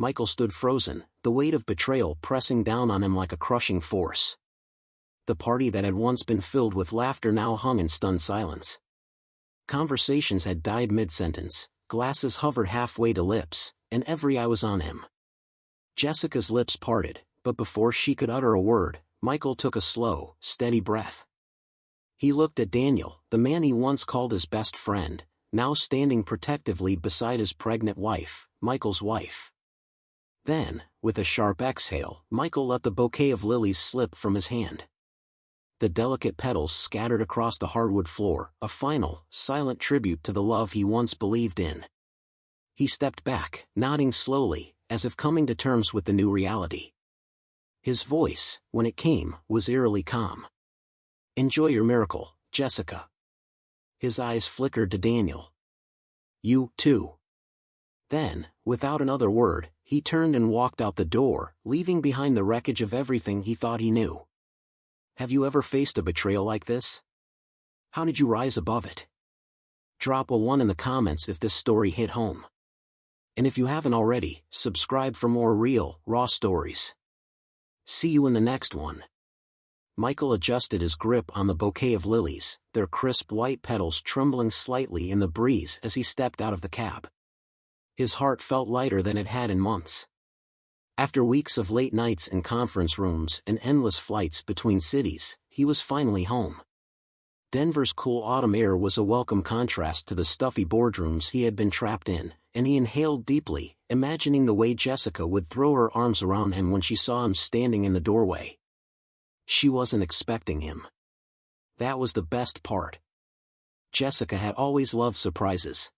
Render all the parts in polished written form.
Michael stood frozen, the weight of betrayal pressing down on him like a crushing force. The party that had once been filled with laughter now hung in stunned silence. Conversations had died mid-sentence, glasses hovered halfway to lips, and every eye was on him. Jessica's lips parted, but before she could utter a word, Michael took a slow, steady breath. He looked at Daniel, the man he once called his best friend, now standing protectively beside his pregnant wife, Michael's wife. Then, with a sharp exhale, Michael let the bouquet of lilies slip from his hand. The delicate petals scattered across the hardwood floor, a final, silent tribute to the love he once believed in. He stepped back, nodding slowly, as if coming to terms with the new reality. His voice, when it came, was eerily calm. "Enjoy your miracle, Jessica." His eyes flickered to Daniel. "You, too." Then, without another word, he turned and walked out the door, leaving behind the wreckage of everything he thought he knew. Have you ever faced a betrayal like this? How did you rise above it? Drop a 1 in the comments if this story hit home. And if you haven't already, subscribe for more real, raw stories. See you in the next one. Michael adjusted his grip on the bouquet of lilies, their crisp white petals trembling slightly in the breeze as he stepped out of the cab. His heart felt lighter than it had in months. After weeks of late nights in conference rooms and endless flights between cities, he was finally home. Denver's cool autumn air was a welcome contrast to the stuffy boardrooms he had been trapped in, and he inhaled deeply, imagining the way Jessica would throw her arms around him when she saw him standing in the doorway. She wasn't expecting him. That was the best part. Jessica had always loved surprises.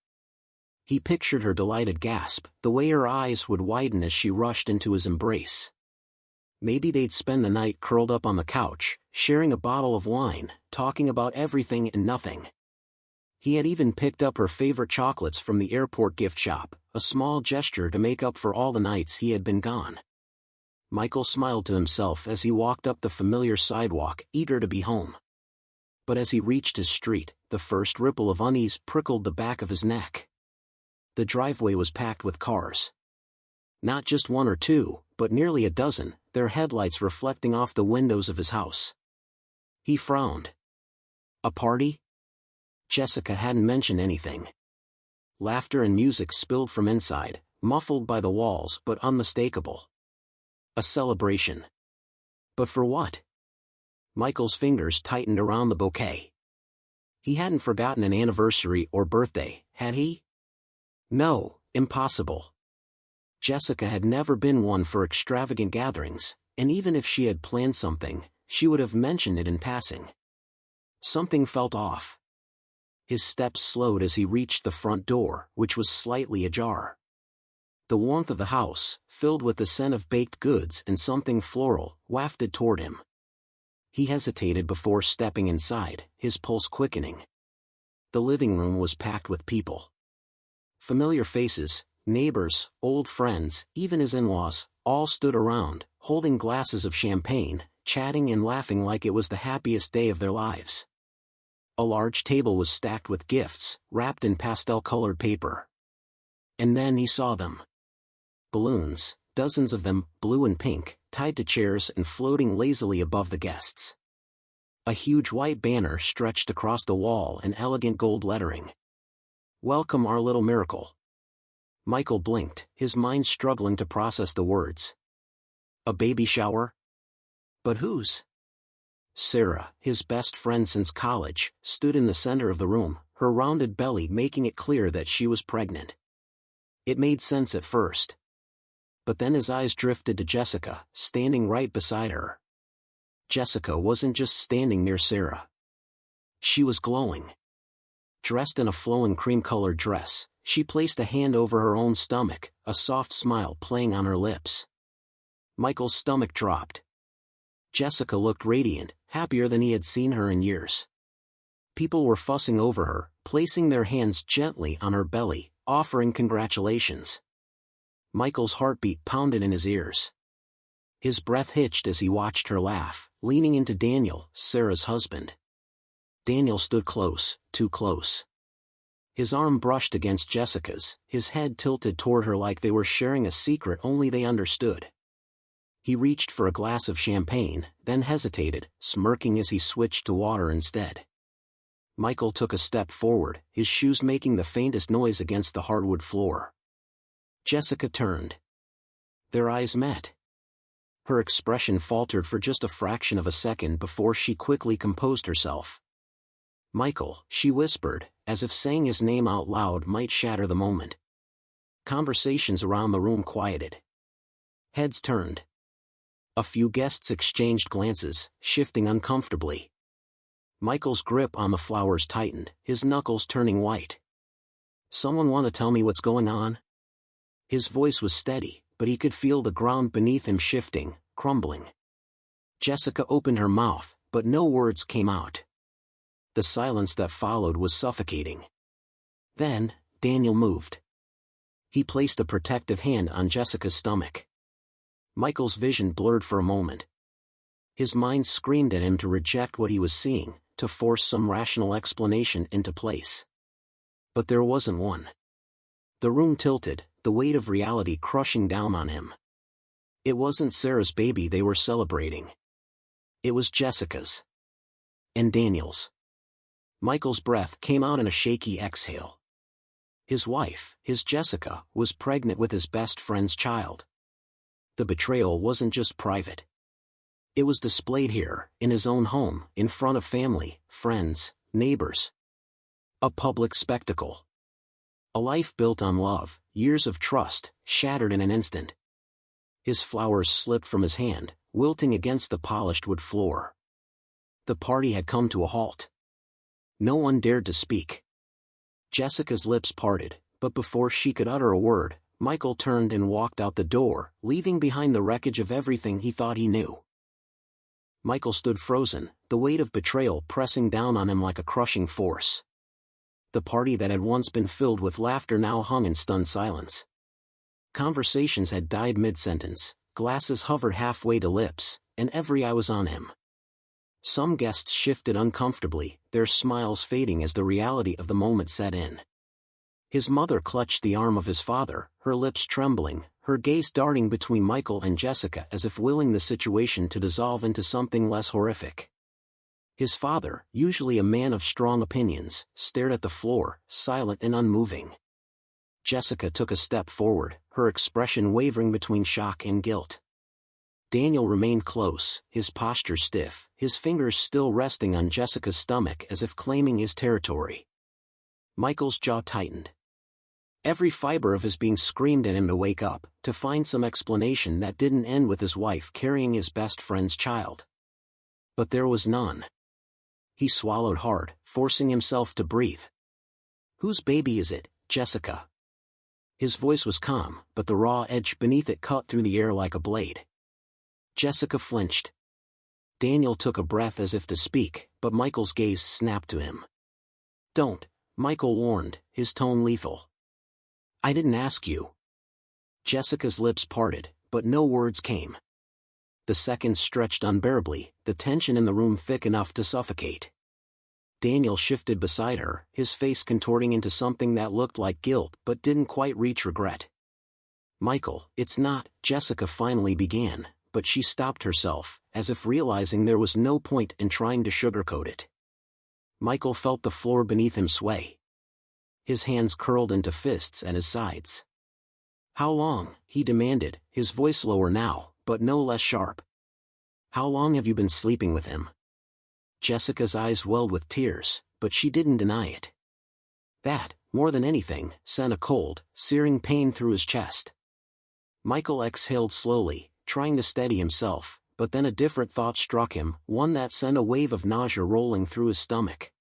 He pictured her delighted gasp, the way her eyes would widen as she rushed into his embrace. Maybe they'd spend the night curled up on the couch, sharing a bottle of wine, talking about everything and nothing. He had even picked up her favorite chocolates from the airport gift shop, a small gesture to make up for all the nights he had been gone. Michael smiled to himself as he walked up the familiar sidewalk, eager to be home. But as he reached his street, the first ripple of unease prickled the back of his neck. The driveway was packed with cars. Not just 1 or 2, but nearly a dozen, their headlights reflecting off the windows of his house. He frowned. A party? Jessica hadn't mentioned anything. Laughter and music spilled from inside, muffled by the walls but unmistakable. A celebration. But for what? Michael's fingers tightened around the bouquet. He hadn't forgotten an anniversary or birthday, had he? No, impossible. Jessica had never been one for extravagant gatherings, and even if she had planned something, she would have mentioned it in passing. Something felt off. His steps slowed as he reached the front door, which was slightly ajar. The warmth of the house, filled with the scent of baked goods and something floral, wafted toward him. He hesitated before stepping inside, his pulse quickening. The living room was packed with people. Familiar faces, neighbors, old friends, even his in-laws, all stood around, holding glasses of champagne, chatting and laughing like it was the happiest day of their lives. A large table was stacked with gifts, wrapped in pastel-colored paper. And then he saw them. Balloons, dozens of them, blue and pink, tied to chairs and floating lazily above the guests. A huge white banner stretched across the wall in elegant gold lettering. "Welcome our little miracle." Michael blinked, his mind struggling to process the words. A baby shower? But whose? Sarah, his best friend since college, stood in the center of the room, her rounded belly making it clear that she was pregnant. It made sense at first. But then his eyes drifted to Jessica, standing right beside her. Jessica wasn't just standing near Sarah. She was glowing. Dressed in a flowing cream-colored dress, she placed a hand over her own stomach, a soft smile playing on her lips. Michael's stomach dropped. Jessica looked radiant, happier than he had seen her in years. People were fussing over her, placing their hands gently on her belly, offering congratulations. Michael's heartbeat pounded in his ears. His breath hitched as he watched her laugh, leaning into Daniel, Sarah's husband. Daniel stood close, too close. His arm brushed against Jessica's, his head tilted toward her like they were sharing a secret only they understood. He reached for a glass of champagne, then hesitated, smirking as he switched to water instead. Michael took a step forward, his shoes making the faintest noise against the hardwood floor. Jessica turned. Their eyes met. Her expression faltered for just a fraction of a second before she quickly composed herself. "Michael," she whispered, as if saying his name out loud might shatter the moment. Conversations around the room quieted. Heads turned. A few guests exchanged glances, shifting uncomfortably. Michael's grip on the flowers tightened, his knuckles turning white. "Someone want to tell me what's going on?" His voice was steady, but he could feel the ground beneath him shifting, crumbling. Jessica opened her mouth, but no words came out. The silence that followed was suffocating. Then, Daniel moved. He placed a protective hand on Jessica's stomach. Michael's vision blurred for a moment. His mind screamed at him to reject what he was seeing, to force some rational explanation into place. But there wasn't one. The room tilted, the weight of reality crushing down on him. It wasn't Sarah's baby they were celebrating. It was Jessica's. And Daniel's. Michael's breath came out in a shaky exhale. His wife, his Jessica, was pregnant with his best friend's child. The betrayal wasn't just private. It was displayed here, in his own home, in front of family, friends, neighbors. A public spectacle. A life built on love, years of trust, shattered in an instant. His flowers slipped from his hand, wilting against the polished wood floor. The party had come to a halt. No one dared to speak. Jessica's lips parted, but before she could utter a word, Michael turned and walked out the door, leaving behind the wreckage of everything he thought he knew. Michael stood frozen, the weight of betrayal pressing down on him like a crushing force. The party that had once been filled with laughter now hung in stunned silence. Conversations had died mid-sentence, glasses hovered halfway to lips, and every eye was on him. Some guests shifted uncomfortably, their smiles fading as the reality of the moment set in. His mother clutched the arm of his father, her lips trembling, her gaze darting between Michael and Jessica as if willing the situation to dissolve into something less horrific. His father, usually a man of strong opinions, stared at the floor, silent and unmoving. Jessica took a step forward, her expression wavering between shock and guilt. Daniel remained close, his posture stiff, his fingers still resting on Jessica's stomach as if claiming his territory. Michael's jaw tightened. Every fiber of his being screamed at him to wake up, to find some explanation that didn't end with his wife carrying his best friend's child. But there was none. He swallowed hard, forcing himself to breathe. "Whose baby is it, Jessica?" His voice was calm, but the raw edge beneath it cut through the air like a blade. Jessica flinched. Daniel took a breath as if to speak, but Michael's gaze snapped to him. "Don't," Michael warned, his tone lethal. "I didn't ask you." Jessica's lips parted, but no words came. The seconds stretched unbearably, the tension in the room thick enough to suffocate. Daniel shifted beside her, his face contorting into something that looked like guilt but didn't quite reach regret. "Michael, it's not," Jessica finally began, but she stopped herself, as if realizing there was no point in trying to sugarcoat it. Michael felt the floor beneath him sway. His hands curled into fists at his sides. "How long?" he demanded, his voice lower now, but no less sharp. "How long have you been sleeping with him?" Jessica's eyes welled with tears, but she didn't deny it. That, more than anything, sent a cold, searing pain through his chest. Michael exhaled slowly, trying to steady himself, but then a different thought struck him, one that sent a wave of nausea rolling through his stomach.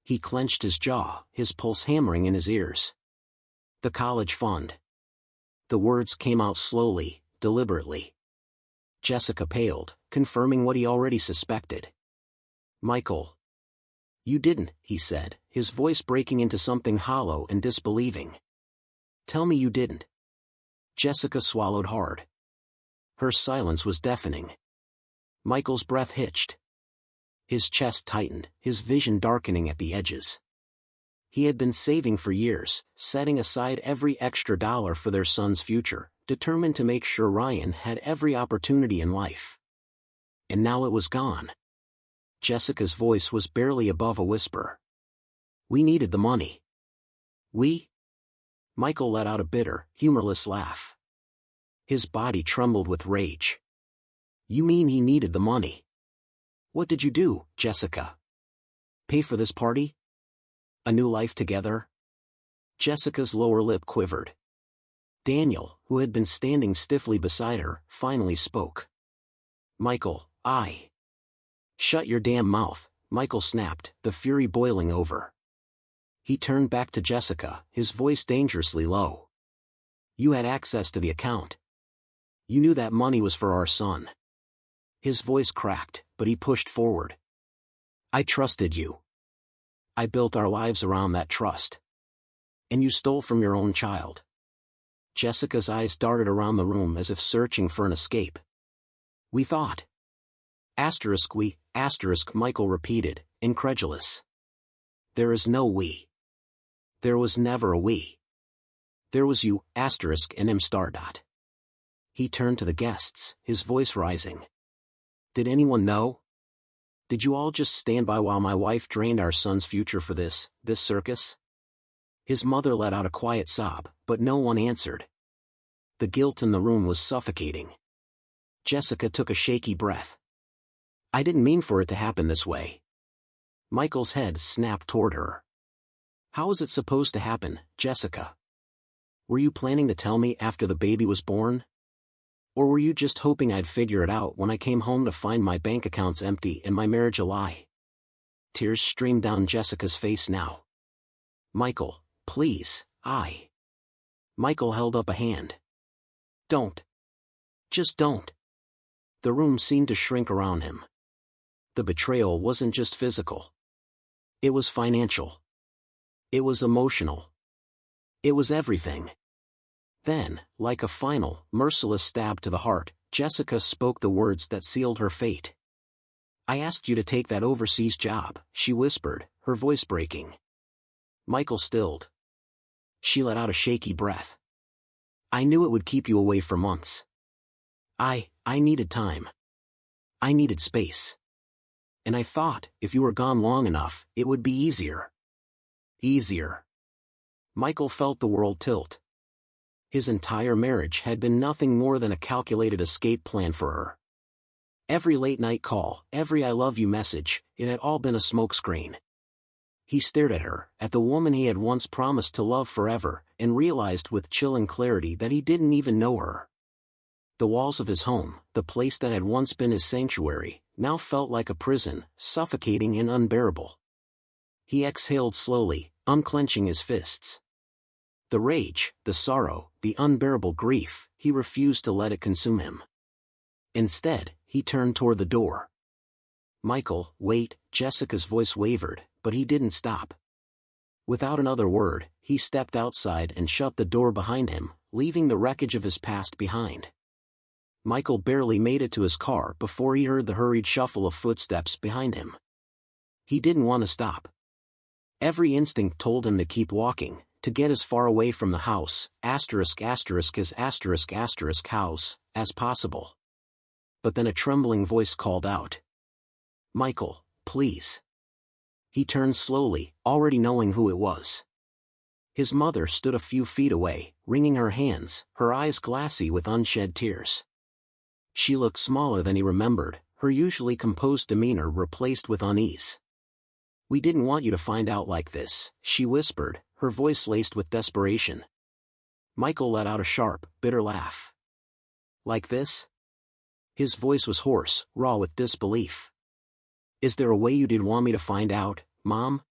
He clenched his jaw, his pulse hammering in his ears. "The college fund." The words came out slowly, deliberately. Jessica paled, confirming what he already suspected. "Michael." "You didn't," he said, his voice breaking into something hollow and disbelieving. "Tell me you didn't." Jessica swallowed hard. Her silence was deafening. Michael's breath hitched. His chest tightened, his vision darkening at the edges. He had been saving for years, setting aside every extra dollar for their son's future, determined to make sure Ryan had every opportunity in life. And now it was gone. Jessica's voice was barely above a whisper. We needed the money. We? Michael let out a bitter, humorless laugh. His body trembled with rage. You mean he needed the money? What did you do, Jessica? Pay for this party? A new life together? Jessica's lower lip quivered. Daniel, who had been standing stiffly beside her, finally spoke. Michael, Shut your damn mouth, Michael snapped, the fury boiling over. He turned back to Jessica, his voice dangerously low. You had access to the account. You knew that money was for our son. His voice cracked, but he pushed forward. I trusted you. I built our lives around that trust. And you stole from your own child. Jessica's eyes darted around the room as if searching for an escape. We thought. Michael repeated, incredulous. There is no we. There was never a we. There was you, and him. He turned to the guests, his voice rising. Did anyone know? Did you all just stand by while my wife drained our son's future for this circus? His mother let out a quiet sob, but no one answered. The guilt in the room was suffocating. Jessica took a shaky breath. I didn't mean for it to happen this way. Michael's head snapped toward her. How was it supposed to happen, Jessica? Were you planning to tell me after the baby was born? Or were you just hoping I'd figure it out when I came home to find my bank accounts empty and my marriage a lie? Tears streamed down Jessica's face now. Michael, please, Michael held up a hand. Don't. Just don't. The room seemed to shrink around him. The betrayal wasn't just physical. It was financial. It was emotional. It was everything. Then, like a final, merciless stab to the heart, Jessica spoke the words that sealed her fate. I asked you to take that overseas job, she whispered, her voice breaking. Michael stilled. She let out a shaky breath. I knew it would keep you away for months. I needed time. I needed space. And I thought, if you were gone long enough, it would be easier. Easier. Michael felt the world tilt. His entire marriage had been nothing more than a calculated escape plan for her. Every late-night call, every I love you message, it had all been a smokescreen. He stared at her, at the woman he had once promised to love forever, and realized with chilling clarity that he didn't even know her. The walls of his home, the place that had once been his sanctuary, now felt like a prison, suffocating and unbearable. He exhaled slowly, unclenching his fists. The rage, the sorrow, the unbearable grief, he refused to let it consume him. Instead, he turned toward the door. Michael, wait, Jessica's voice wavered, but he didn't stop. Without another word, he stepped outside and shut the door behind him, leaving the wreckage of his past behind. Michael barely made it to his car before he heard the hurried shuffle of footsteps behind him. He didn't want to stop. Every instinct told him to keep walking, to get as far away from the house, house, as possible. But then a trembling voice called out. Michael, please. He turned slowly, already knowing who it was. His mother stood a few feet away, wringing her hands, her eyes glassy with unshed tears. She looked smaller than he remembered, her usually composed demeanor replaced with unease. We didn't want you to find out like this, she whispered, her voice laced with desperation. Michael let out a sharp, bitter laugh. Like this? His voice was hoarse, raw with disbelief. Is there a way you did want me to find out, Mom?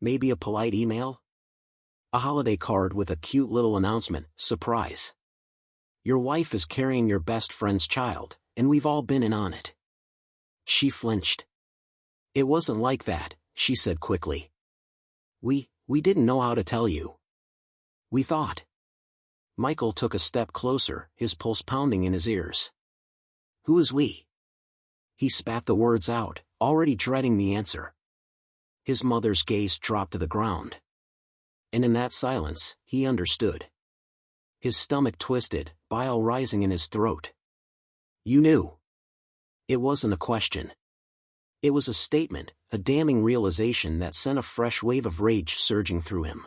Maybe a polite email? A holiday card with a cute little announcement, surprise. Your wife is carrying your best friend's child, and we've all been in on it. She flinched. It wasn't like that, she said quickly. We didn't know how to tell you. We thought. Michael took a step closer, his pulse pounding in his ears. Who is we? He spat the words out, already dreading the answer. His mother's gaze dropped to the ground. And in that silence, he understood. His stomach twisted, bile rising in his throat. You knew. It wasn't a question. It was a statement, a damning realization that sent a fresh wave of rage surging through him.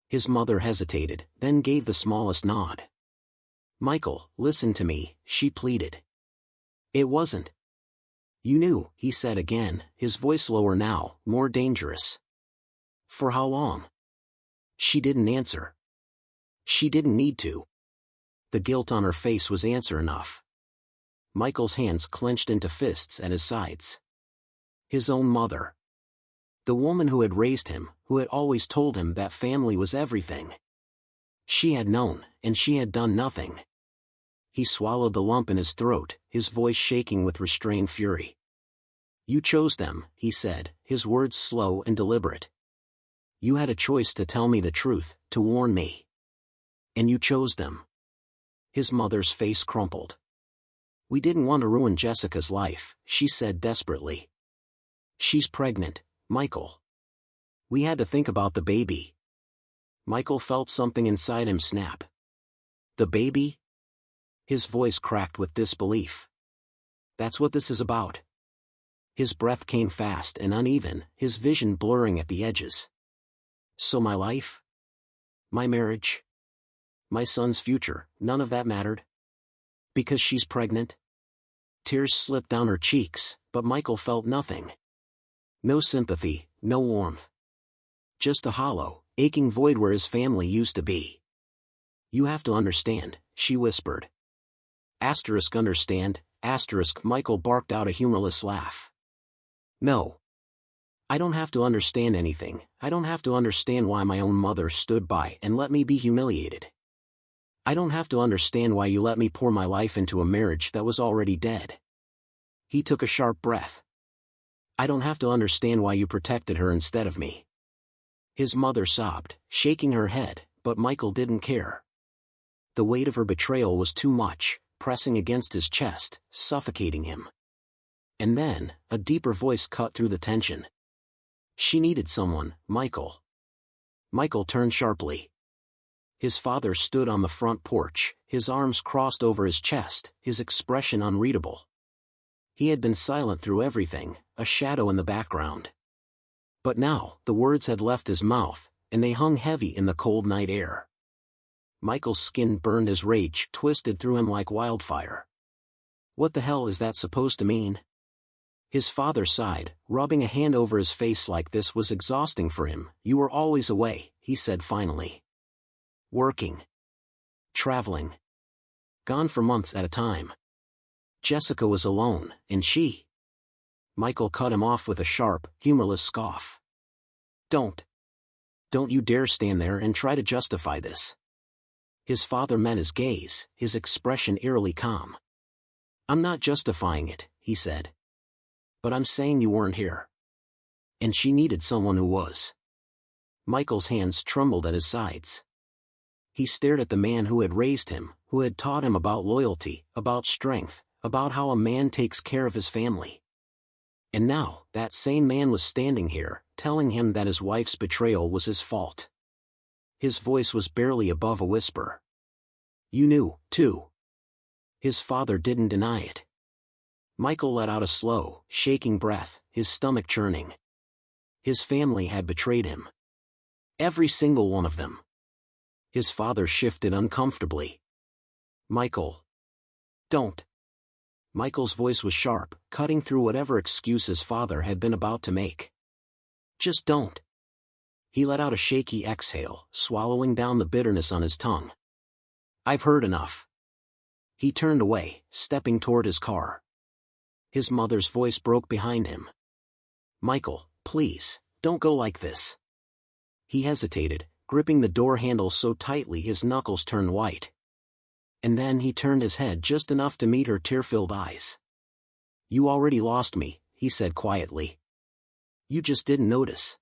His mother hesitated, then gave the smallest nod. Michael, listen to me, she pleaded. It wasn't. You knew, he said again, his voice lower now, more dangerous. For how long? She didn't answer. She didn't need to. The guilt on her face was answer enough. Michael's hands clenched into fists at his sides. His own mother. The woman who had raised him, who had always told him that family was everything. She had known, and she had done nothing. He swallowed the lump in his throat, his voice shaking with restrained fury. You chose them, he said, his words slow and deliberate. You had a choice to tell me the truth, to warn me. And you chose them. His mother's face crumpled. We didn't want to ruin Jessica's life, she said desperately. She's pregnant, Michael. We had to think about the baby. Michael felt something inside him snap. The baby? His voice cracked with disbelief. That's what this is about. His breath came fast and uneven, his vision blurring at the edges. So my life? My marriage? My son's future, none of that mattered? Because she's pregnant? Tears slipped down her cheeks, but Michael felt nothing. No sympathy, no warmth. Just a hollow, aching void where his family used to be. You have to understand, she whispered. Understand, Michael barked out a humorless laugh. No. I don't have to understand anything, I don't have to understand why my own mother stood by and let me be humiliated. I don't have to understand why you let me pour my life into a marriage that was already dead. He took a sharp breath. I don't have to understand why you protected her instead of me. His mother sobbed, shaking her head, but Michael didn't care. The weight of her betrayal was too much, pressing against his chest, suffocating him. And then, a deeper voice cut through the tension. She needed someone, Michael. Michael turned sharply. His father stood on the front porch, his arms crossed over his chest, his expression unreadable. He had been silent through everything, a shadow in the background. But now, the words had left his mouth, and they hung heavy in the cold night air. Michael's skin burned as rage twisted through him like wildfire. What the hell is that supposed to mean? His father sighed, rubbing a hand over his face like this was exhausting for him. You were always away, he said finally. Working. Traveling. Gone for months at a time. Jessica was alone, and she... Michael cut him off with a sharp, humorless scoff. Don't you dare stand there and try to justify this. His father met his gaze, his expression eerily calm. I'm not justifying it, he said. But I'm saying you weren't here. And she needed someone who was. Michael's hands trembled at his sides. He stared at the man who had raised him, who had taught him about loyalty, about strength, about how a man takes care of his family. And now, that same man was standing here, telling him that his wife's betrayal was his fault. His voice was barely above a whisper. You knew, too. His father didn't deny it. Michael let out a slow, shaking breath, his stomach churning. His family had betrayed him. Every single one of them. His father shifted uncomfortably. Michael. Don't. Michael's voice was sharp, cutting through whatever excuse his father had been about to make. Just don't. He let out a shaky exhale, swallowing down the bitterness on his tongue. I've heard enough. He turned away, stepping toward his car. His mother's voice broke behind him. Michael, please, don't go like this. He hesitated, gripping the door handle so tightly his knuckles turned white. And then he turned his head just enough to meet her tear-filled eyes. You already lost me, he said quietly. You just didn't notice.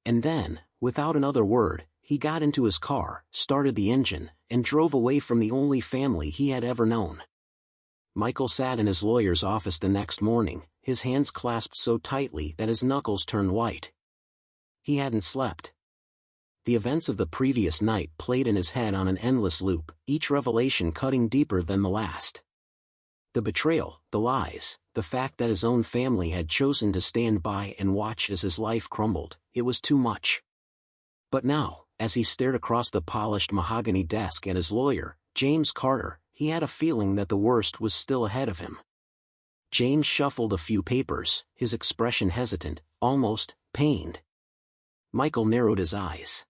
And then, without another word, he got into his car, started the engine, and drove away from the only family he had ever known. Michael sat in his lawyer's office the next morning, his hands clasped so tightly that his knuckles turned white. He hadn't slept. The events of the previous night played in his head on an endless loop, each revelation cutting deeper than the last. The betrayal, the lies, the fact that his own family had chosen to stand by and watch as his life crumbled, it was too much. But now, as he stared across the polished mahogany desk at his lawyer, James Carter, he had a feeling that the worst was still ahead of him. James shuffled a few papers, his expression hesitant, almost pained. Michael narrowed his eyes.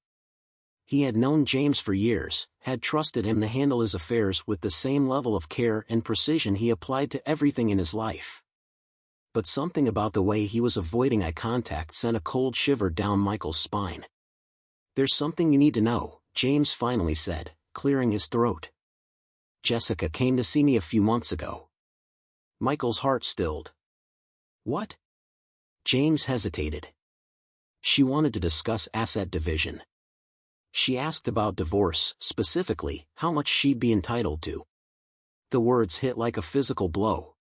He had known James for years, had trusted him to handle his affairs with the same level of care and precision he applied to everything in his life. But something about the way he was avoiding eye contact sent a cold shiver down Michael's spine. "There's something you need to know," James finally said, clearing his throat. "Jessica came to see me a few months ago." Michael's heart stilled. "What?" James hesitated. "She wanted to discuss asset division. She asked about divorce, specifically, how much she'd be entitled to." The words hit like a physical blow.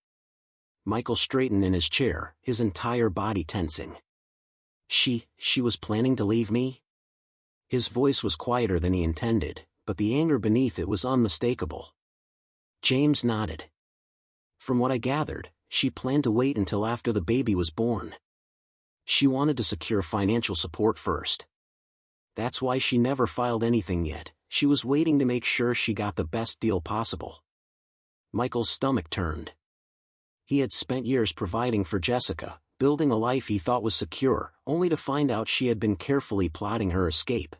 Michael straightened in his chair, his entire body tensing. She was planning to leave me?" His voice was quieter than he intended, but the anger beneath it was unmistakable. James nodded. "From what I gathered, she planned to wait until after the baby was born. She wanted to secure financial support first. That's why she never filed anything yet. She was waiting to make sure she got the best deal possible." Michael's stomach turned. He had spent years providing for Jessica, building a life he thought was secure, only to find out she had been carefully plotting her escape.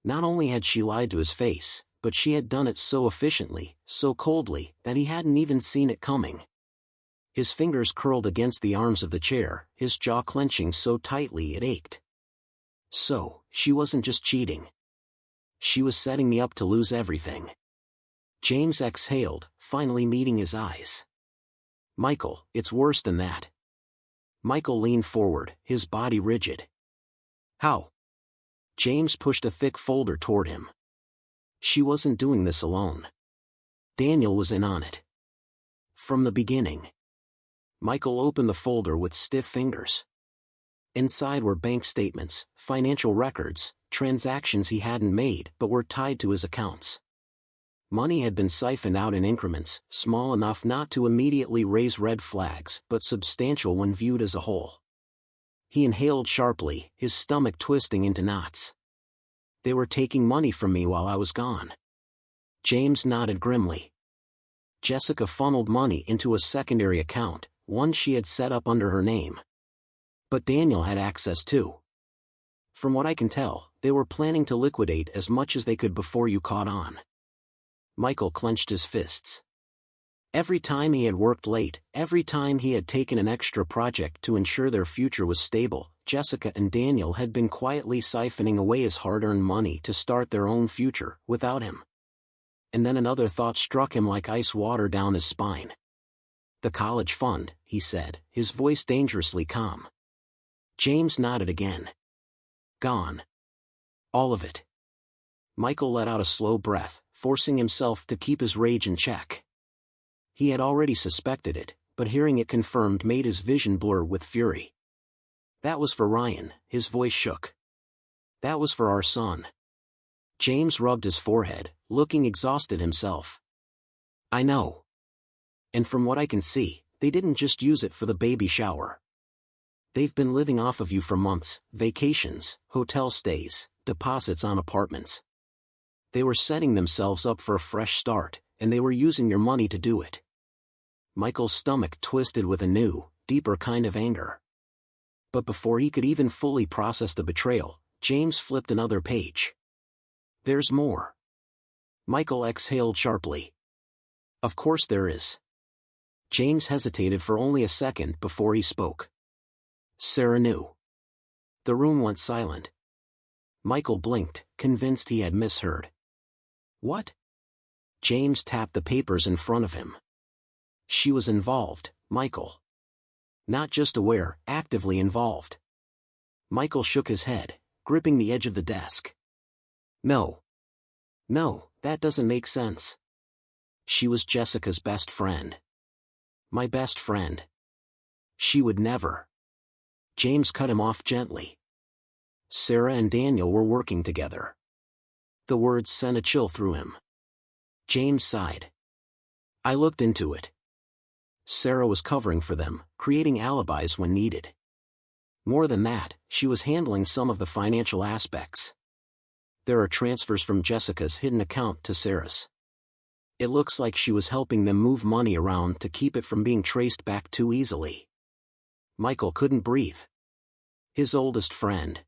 Not only had she lied to his face, but she had done it so efficiently, so coldly, that he hadn't even seen it coming. His fingers curled against the arms of the chair, his jaw clenching so tightly it ached. So, she wasn't just cheating. She was setting me up to lose everything. James exhaled, finally meeting his eyes. "Michael, it's worse than that." Michael leaned forward, his body rigid. "How?" James pushed a thick folder toward him. "She wasn't doing this alone. Daniel was in on it. From the beginning." Michael opened the folder with stiff fingers. Inside were bank statements, financial records, transactions he hadn't made but were tied to his accounts. Money had been siphoned out in increments, small enough not to immediately raise red flags but substantial when viewed as a whole. He inhaled sharply, his stomach twisting into knots. "They were taking money from me while I was gone." James nodded grimly. Jessica funneled money into a secondary account, one she had set up under her name. But Daniel had access too. "From what I can tell, they were planning to liquidate as much as they could before you caught on." Michael clenched his fists. Every time he had worked late, every time he had taken an extra project to ensure their future was stable, Jessica and Daniel had been quietly siphoning away his hard-earned money to start their own future, without him. And then another thought struck him like ice water down his spine. "The college fund," he said, his voice dangerously calm. James nodded again. "Gone. All of it." Michael let out a slow breath, forcing himself to keep his rage in check. He had already suspected it, but hearing it confirmed made his vision blur with fury. "That was for Ryan," his voice shook. "That was for our son." James rubbed his forehead, looking exhausted himself. "I know. And from what I can see, they didn't just use it for the baby shower. They've been living off of you for months, vacations, hotel stays, deposits on apartments. They were setting themselves up for a fresh start, and they were using your money to do it." Michael's stomach twisted with a new, deeper kind of anger. But before he could even fully process the betrayal, James flipped another page. "There's more." Michael exhaled sharply. "Of course there is." James hesitated for only a second before he spoke. "Sarah knew." The room went silent. Michael blinked, convinced he had misheard. "What?" James tapped the papers in front of him. "She was involved, Michael. Not just aware, actively involved." Michael shook his head, gripping the edge of the desk. "No. No, that doesn't make sense. She was Jessica's best friend. My best friend. She would never." James cut him off gently. Sarah and Daniel were working together. The words sent a chill through him. James sighed. I looked into it. Sarah was covering for them, creating alibis when needed. More than that, she was handling some of the financial aspects. There are transfers from Jessica's hidden account to Sarah's. It looks like she was helping them move money around to keep it from being traced back too easily. Michael couldn't breathe. His oldest friend.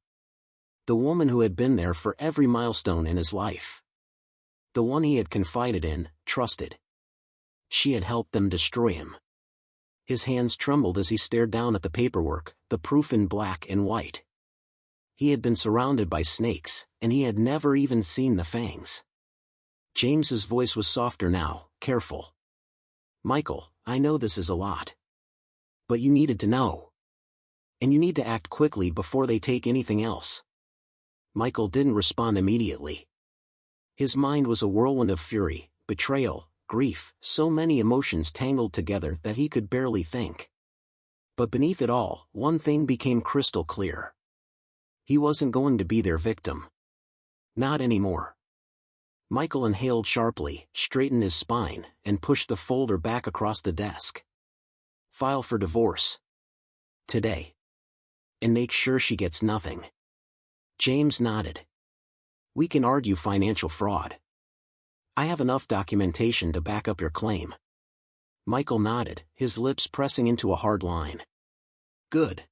The woman who had been there for every milestone in his life. The one he had confided in, trusted. She had helped them destroy him. His hands trembled as he stared down at the paperwork, the proof in black and white. He had been surrounded by snakes, and he had never even seen the fangs. James's voice was softer now, careful. Michael, I know this is a lot. But you needed to know. And you need to act quickly before they take anything else. Michael didn't respond immediately. His mind was a whirlwind of fury, betrayal, grief, so many emotions tangled together that he could barely think. But beneath it all, one thing became crystal clear. He wasn't going to be their victim. Not anymore. Michael inhaled sharply, straightened his spine, and pushed the folder back across the desk. File for divorce. Today. And make sure she gets nothing. James nodded. We can argue financial fraud. I have enough documentation to back up your claim. Michael nodded, his lips pressing into a hard line. Good.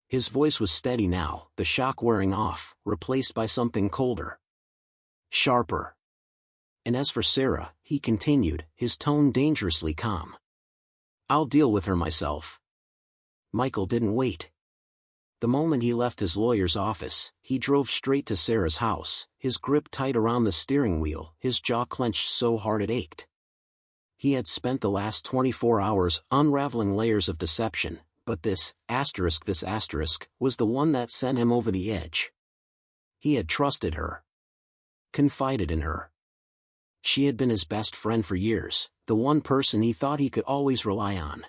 His voice was steady now, the shock wearing off, replaced by something colder. Sharper. And as for Sarah, he continued, his tone dangerously calm. I'll deal with her myself. Michael didn't wait. The moment he left his lawyer's office, he drove straight to Sarah's house, his grip tight around the steering wheel, his jaw clenched so hard it ached. He had spent the last 24 hours unraveling layers of deception, but this asterisk was the one that sent him over the edge. He had trusted her. Confided in her. She had been his best friend for years, the one person he thought he could always rely on.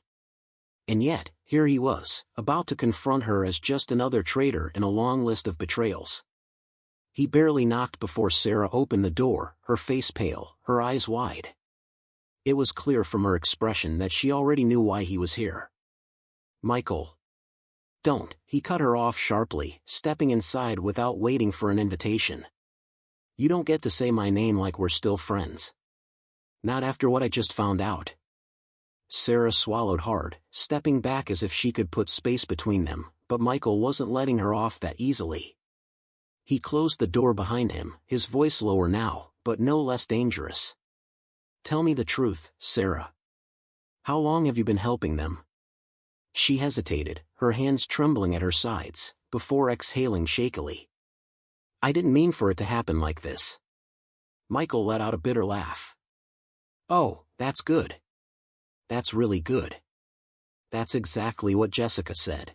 And yet, here he was, about to confront her as just another traitor in a long list of betrayals. He barely knocked before Sarah opened the door, her face pale, her eyes wide. It was clear from her expression that she already knew why he was here. Michael. Don't, he cut her off sharply, stepping inside without waiting for an invitation. You don't get to say my name like we're still friends. Not after what I just found out. Sarah swallowed hard, stepping back as if she could put space between them, but Michael wasn't letting her off that easily. He closed the door behind him, his voice lower now, but no less dangerous. Tell me the truth, Sarah. How long have you been helping them? She hesitated, her hands trembling at her sides, before exhaling shakily. I didn't mean for it to happen like this. Michael let out a bitter laugh. Oh, that's good. That's really good. That's exactly what Jessica said.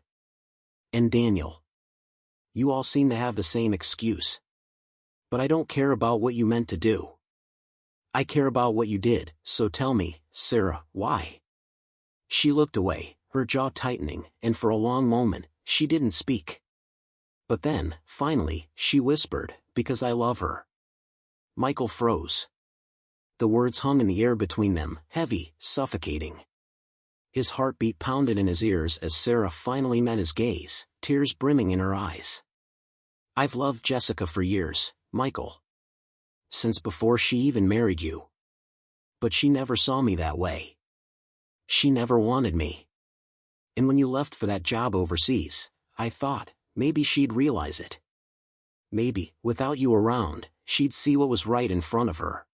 And Daniel. You all seem to have the same excuse. But I don't care about what you meant to do. I care about what you did, so tell me, Sarah, why? She looked away, her jaw tightening, and for a long moment, she didn't speak. But then, finally, she whispered, because I love her. Michael froze. The words hung in the air between them, heavy, suffocating. His heartbeat pounded in his ears as Sarah finally met his gaze, tears brimming in her eyes. I've loved Jessica for years, Michael. Since before she even married you. But she never saw me that way. She never wanted me. And when you left for that job overseas, I thought, maybe she'd realize it. Maybe, without you around, she'd see what was right in front of her.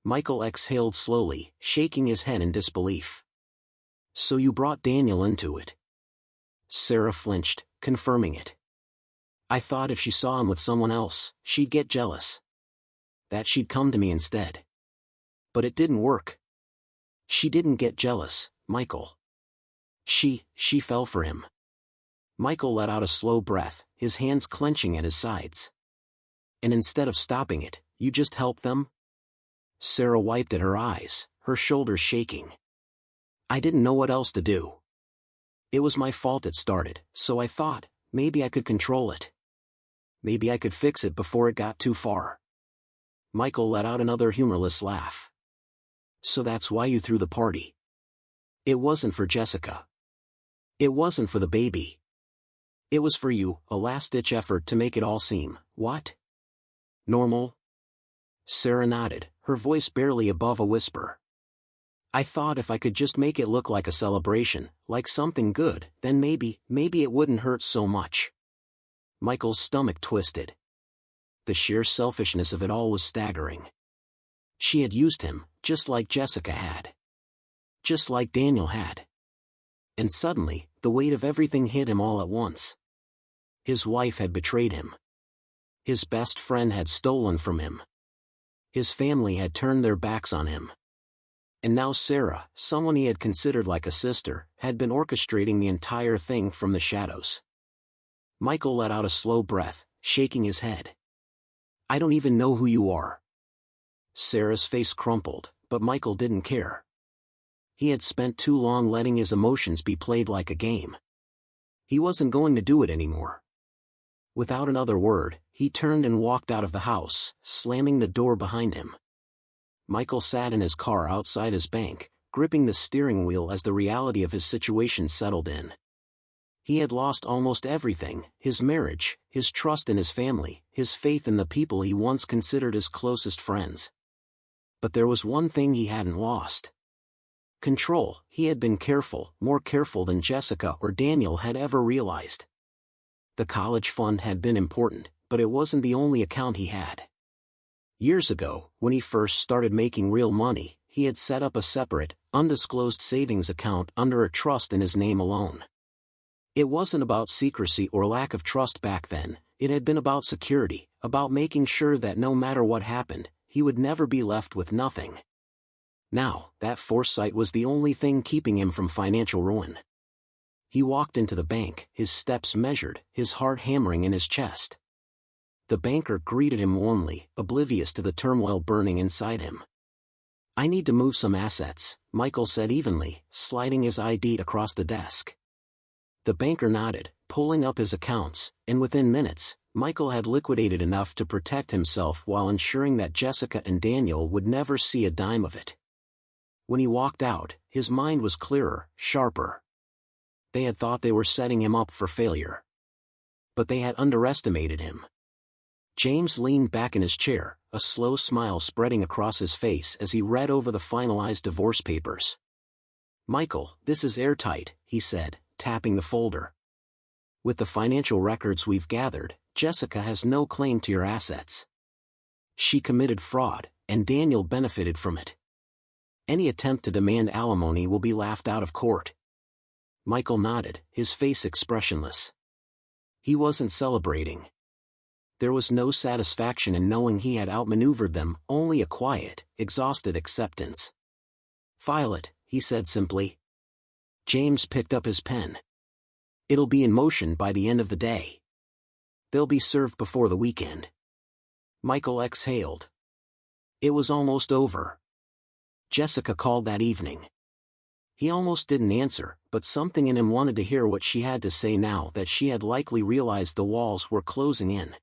Michael exhaled slowly, shaking his head in disbelief. So you brought Daniel into it. Sarah flinched, confirming it. I thought if she saw him with someone else, she'd get jealous. That she'd come to me instead. But it didn't work. She didn't get jealous, Michael. She fell for him. Michael let out a slow breath, his hands clenching at his sides. And instead of stopping it, you just helped them? Sarah wiped at her eyes, her shoulders shaking. I didn't know what else to do. It was my fault it started, so I thought, maybe I could control it. Maybe I could fix it before it got too far. Michael let out another humorless laugh. So that's why you threw the party. It wasn't for Jessica. It wasn't for the baby. It was for you, a last-ditch effort to make it all seem, what? Normal? Sarah nodded, her voice barely above a whisper. I thought if I could just make it look like a celebration, like something good, then maybe it wouldn't hurt so much. Michael's stomach twisted. The sheer selfishness of it all was staggering. She had used him, just like Jessica had. Just like Daniel had. And suddenly, the weight of everything hit him all at once. His wife had betrayed him. His best friend had stolen from him. His family had turned their backs on him. And now Sarah, someone he had considered like a sister, had been orchestrating the entire thing from the shadows. Michael let out a slow breath, shaking his head. I don't even know who you are. Sarah's face crumpled, but Michael didn't care. He had spent too long letting his emotions be played like a game. He wasn't going to do it anymore. Without another word, he turned and walked out of the house, slamming the door behind him. Michael sat in his car outside his bank, gripping the steering wheel as the reality of his situation settled in. He had lost almost everything, his marriage, his trust in his family, his faith in the people he once considered his closest friends. But there was one thing he hadn't lost. Control. He had been careful, more careful than Jessica or Daniel had ever realized. The college fund had been important, but it wasn't the only account he had. Years ago, when he first started making real money, he had set up a separate, undisclosed savings account under a trust in his name alone. It wasn't about secrecy or lack of trust back then, it had been about security, about making sure that no matter what happened, he would never be left with nothing. Now, that foresight was the only thing keeping him from financial ruin. He walked into the bank, his steps measured, his heart hammering in his chest. The banker greeted him warmly, oblivious to the turmoil burning inside him. I need to move some assets, Michael said evenly, sliding his ID across the desk. The banker nodded, pulling up his accounts, and within minutes, Michael had liquidated enough to protect himself while ensuring that Jessica and Daniel would never see a dime of it. When he walked out, his mind was clearer, sharper. They had thought they were setting him up for failure. But they had underestimated him. James leaned back in his chair, a slow smile spreading across his face as he read over the finalized divorce papers. Michael, this is airtight, he said, tapping the folder. With the financial records we've gathered, Jessica has no claim to your assets. She committed fraud, and Daniel benefited from it. Any attempt to demand alimony will be laughed out of court. Michael nodded, his face expressionless. He wasn't celebrating. There was no satisfaction in knowing he had outmaneuvered them, only a quiet, exhausted acceptance. File it, he said simply. James picked up his pen. It'll be in motion by the end of the day. They'll be served before the weekend. Michael exhaled. It was almost over. Jessica called that evening. He almost didn't answer, but something in him wanted to hear what she had to say now that she had likely realized the walls were closing in.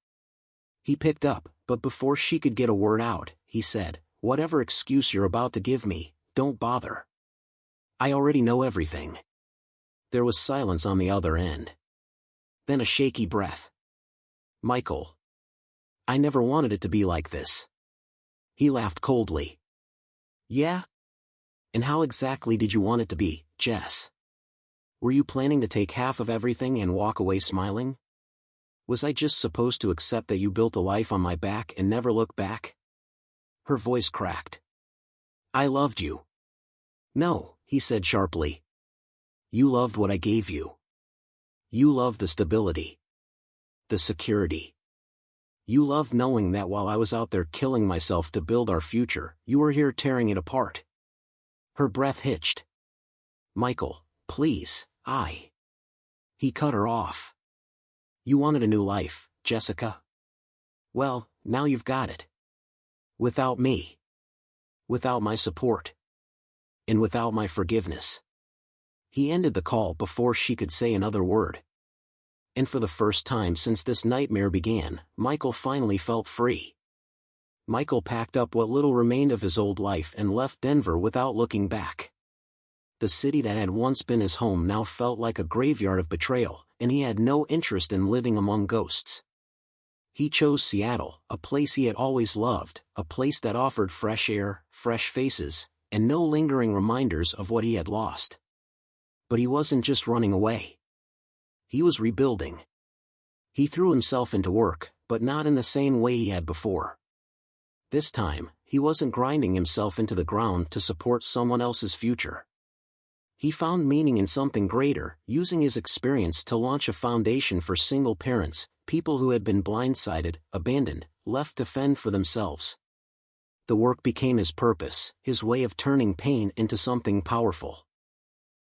He picked up, but before she could get a word out, he said, whatever excuse you're about to give me, don't bother. I already know everything. There was silence on the other end. Then a shaky breath. Michael. I never wanted it to be like this. He laughed coldly. Yeah? And how exactly did you want it to be, Jess? Were you planning to take half of everything and walk away smiling? Was I just supposed to accept that you built a life on my back and never look back? Her voice cracked. I loved you. No, he said sharply. You loved what I gave you. You loved the stability. The security. You loved knowing that while I was out there killing myself to build our future, you were here tearing it apart. Her breath hitched. Michael, please, He cut her off. You wanted a new life, Jessica? Well, now you've got it. Without me. Without my support. And without my forgiveness. He ended the call before she could say another word. and for the first time since this nightmare began, Michael finally felt free. Michael packed up what little remained of his old life and left Denver without looking back. The city that had once been his home now felt like a graveyard of betrayal, and he had no interest in living among ghosts. He chose Seattle, a place he had always loved, a place that offered fresh air, fresh faces, and no lingering reminders of what he had lost. But he wasn't just running away. He was rebuilding. He threw himself into work, but not in the same way he had before. This time, he wasn't grinding himself into the ground to support someone else's future. He found meaning in something greater, using his experience to launch a foundation for single parents, people who had been blindsided, abandoned, left to fend for themselves. The work became his purpose, his way of turning pain into something powerful.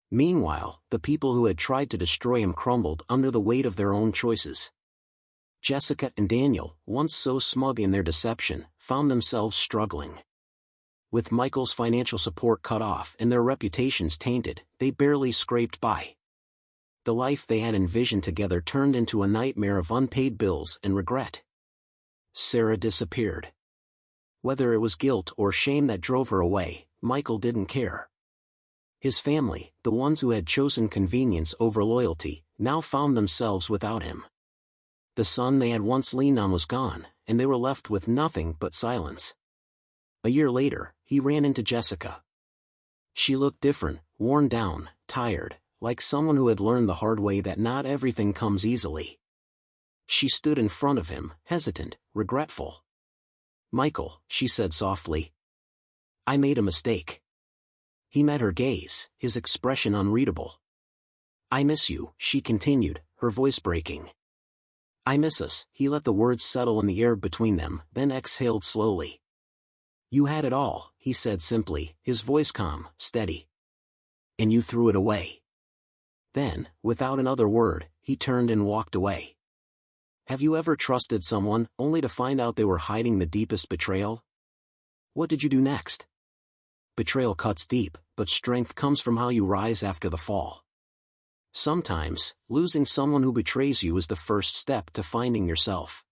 Meanwhile, the people who had tried to destroy him crumbled under the weight of their own choices. Jessica and Daniel, once so smug in their deception, found themselves struggling. With Michael's financial support cut off and their reputations tainted, they barely scraped by. The life they had envisioned together turned into a nightmare of unpaid bills and regret. Sarah disappeared. Whether it was guilt or shame that drove her away, Michael didn't care. His family, the ones who had chosen convenience over loyalty, now found themselves without him. The son they had once leaned on was gone, and they were left with nothing but silence. A year later, he ran into Jessica. She looked different, worn down, tired, like someone who had learned the hard way that not everything comes easily. She stood in front of him, hesitant, regretful. "Michael," she said softly. "I made a mistake." He met her gaze, his expression unreadable. "I miss you," she continued, her voice breaking. "I miss us," he let the words settle in the air between them, then exhaled slowly. "You had it all," he said simply, his voice calm, steady. "And you threw it away." Then, without another word, he turned and walked away. Have you ever trusted someone, only to find out they were hiding the deepest betrayal? What did you do next? Betrayal cuts deep, but strength comes from how you rise after the fall. Sometimes, losing someone who betrays you is the first step to finding yourself.